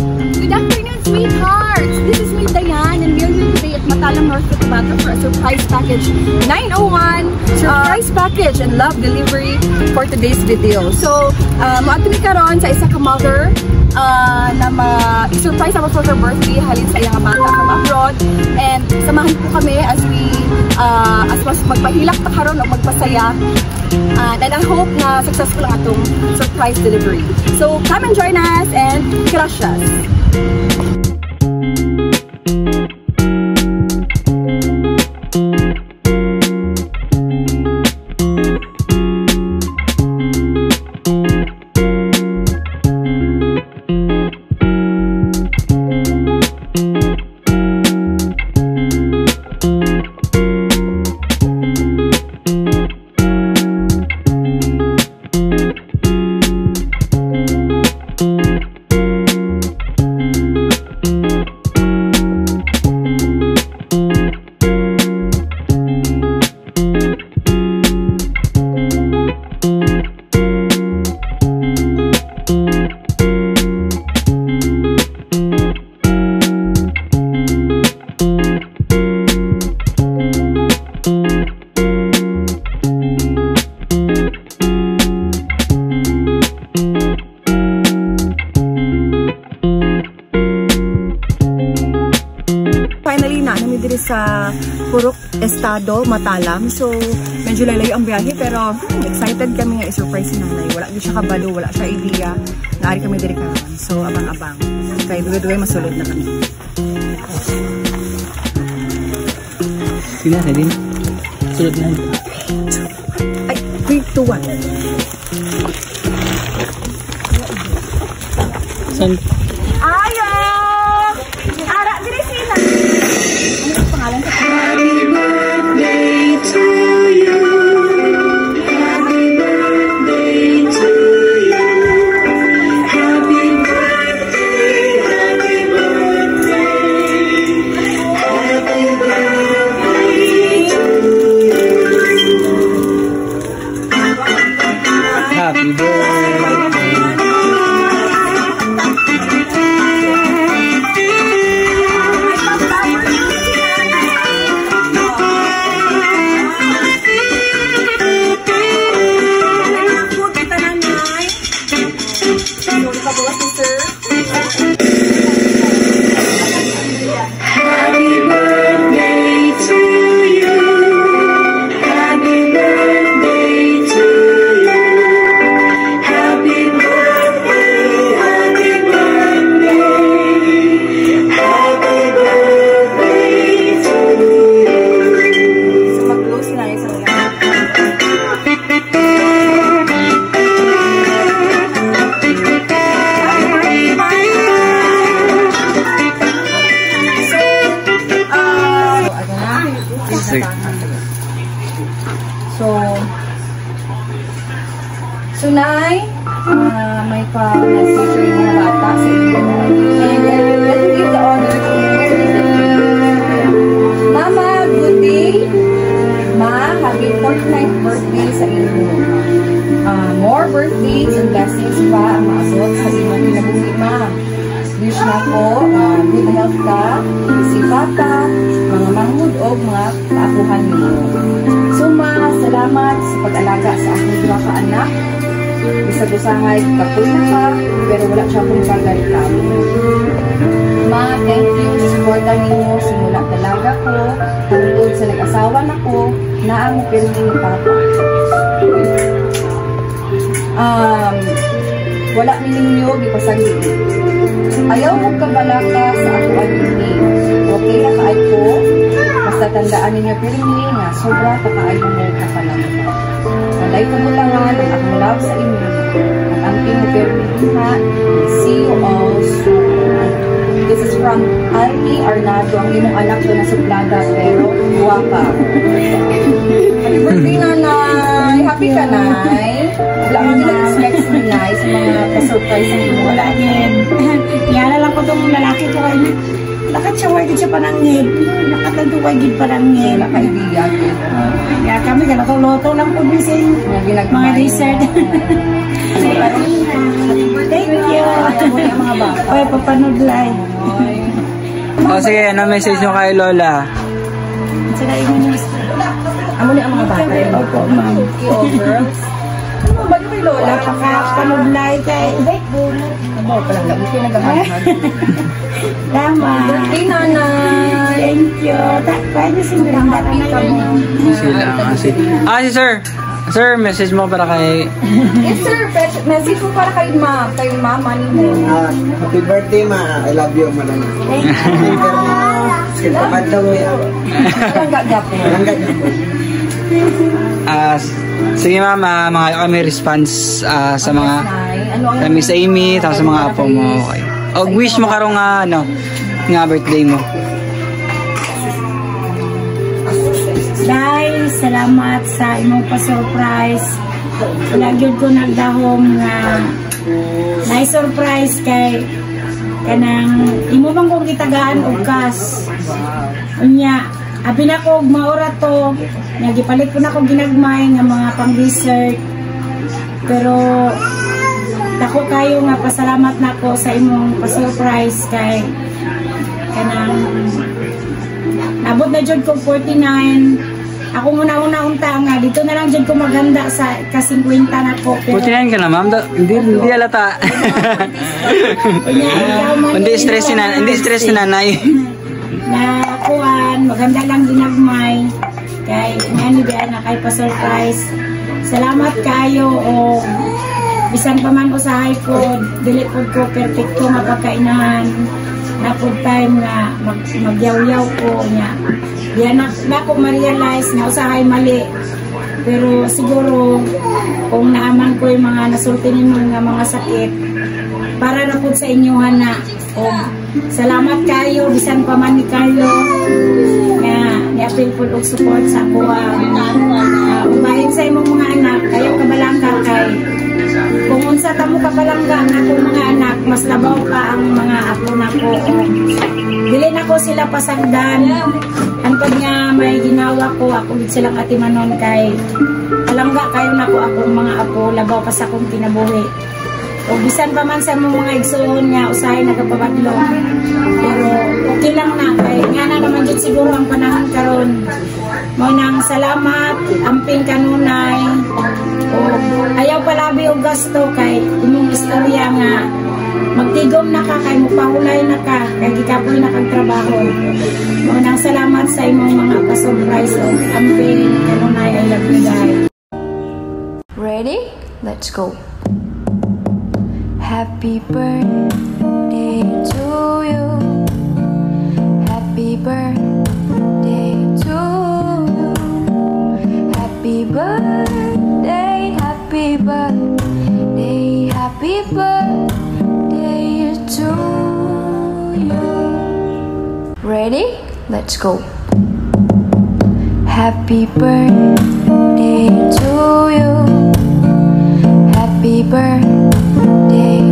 Good afternoon, sweethearts! This is me, Diane, and we're here today at Matalang, North Cotabato for a surprise package 901 surprise package and love delivery for today's video. So, maatuli karon sa isa ka mother na ma-surprise ako for her birthday halin sa iyang bata from abroad, and samahan po kami as we magpahilak ta karon o magpasaya, and I hope na successful ang atong surprise delivery. So come and join us and crush us! Finally, naanami diri sa Purok Estado, Matalam. So, medyo lalayo ang biyahe, pero excited kami nga i-surprise si nanay. Wala din siya kabalo, wala siya idea. Naari kami diri karon. So, abang-abang. Kaya duwe-duwe masulod na kami. Sina, din? Sulod na. Ay, 3, 2, 1. San? Ayo! Ara, diri sila! Pangalan sa Happy birthday to you. Happy birthday to you. Happy birthday, happy birthday. Happy birthday to you. Happy birthday. Happy birthday to you. Happy birthday to you. Happy birthday, happy birthday. Happy birthday to you. So, mag-close na isa lang. So, Nay, may pa-message yung mga bata sa inyo. And let me give the honor to Mama, good day. Ma, happy 49th birthday sa inyo. More birthdays and blessings pa ang maasot sa inyong kinabuhi, Ma. Wish na ko, good health ka, si Papa, mga manghud o mga kaapuhan niyo. So, Ma, salamat sa pag-alaga sa akong dua ka anak. Isa-dusahay, kapoy na ka, pero wala siya kong pagalitan. Ma, thank you sa suporta ninyo simula dalaga ko, tungkol sa nag-asawa na ko, na ang pirmi ni Papa. Wala ninyo gipasagdi. Ayaw mo kabalaka sa ako alini. Okay na kaay ko, basta tandaan ninyo pirmi nga sobra kakaayo mo kapalamita. Walay kumulangan ang akong love sa inyo. At ang pinupirmiha, see you all soon. This is from Almi Arnado, ang imong anak ko na suplada, pero guwapa. Happy birthday, Nanay! Happy ka, Nay? Wala mo nila-expect si Nanay sa mga pa-surprise ang imong lalaki. Iyala lang ko itong lalaki ko. Nakatsaway gid siya panangit. Nakataduway gid panangit. Wala ka idea. Kaya kami loto lang po bisin mga dessert. Thank you. Mga bata. Oy, papanudlay. O sige, ano message nyo kay Lola? Sila inunis. Amo ni ang mga bata. Opo, ma'am. Oh, girls. Ano ba yung Lola? Panudlay kay. Amo, palang gabi kayo nagamahan. Tama. Birthday, nanay. Thank you. Pwede sinurang Sila, si sir. Sir, message mo para kay... Yes, sir. Message mo para kay mama ni mo. Happy birthday, ma. I love you, madam. Thank you. Sipamad daw niya. Walang gagapo. Sige mama, mga kami response sa mga Ano kami sa Amy, tapos sa mga apo mo. Okay. O wish mo karong nga birthday mo. Dahil salamat sa imong pa-surprise. Lagyod ko nagdahom nga na-surprise kay kanang imo bang kong gitagaan og kas. Unya, abi na ko og maura to. Nagipalit ko na ko ginagmay nga mga pang-dessert. Pero dako kayo nga pasalamat nako sa imong pa-surprise kay kanang nabot na jud ko 49. Ako muna unta nga dito na lang jud ko maganda sa ka-50 nako. 49 ka na ma'am, hindi alata. Hindi stress si nanay. Na kuan maganda lang ginagmay kay ngani di na kay pa-surprise. Salamat kayo o bisan pa man usahay ko dili pud ko perfecto nga pagkainahan na pud time nga magyaw-yaw ko nya diyan na ko ma-realize na usahay mali pero siguro kung naaman ko yung mga nasulti nimo nga mga sakit para na pud sa inyohan na o salamat kayo bisan pa man ni kayo nga ni-appeal pud og support sa ako ubahin sa imong mga anak kayo kabalangga kay kung unsa ta mo kapalangga ang akong mga anak mas labaw pa ang mga apo nako dili nako sila pasagdan antod nga may ginawa ko ako gid silang atimanon kay palangga kayo nako akong mga apo labaw pa sa akong kinabuhi o bisan pa man sa mga igsoon nga usahay nagapabadlo pero okay lang na kay nga na naman jud siguro ang panahon karon mo nang salamat amping kanunay o ayaw palabi og gasto kay imong istorya nga magtigom na ka kay mupahulay na ka kay gikapoy na kang trabaho mo nang salamat sa imong mga pa-surprise o amping kanunay I love you guys. Ready? Let's go. Happy birthday to you. Happy birthday to you. Happy birthday, happy birthday, happy birthday to you. Ready? Let's go. Happy birthday to you. Happy birthday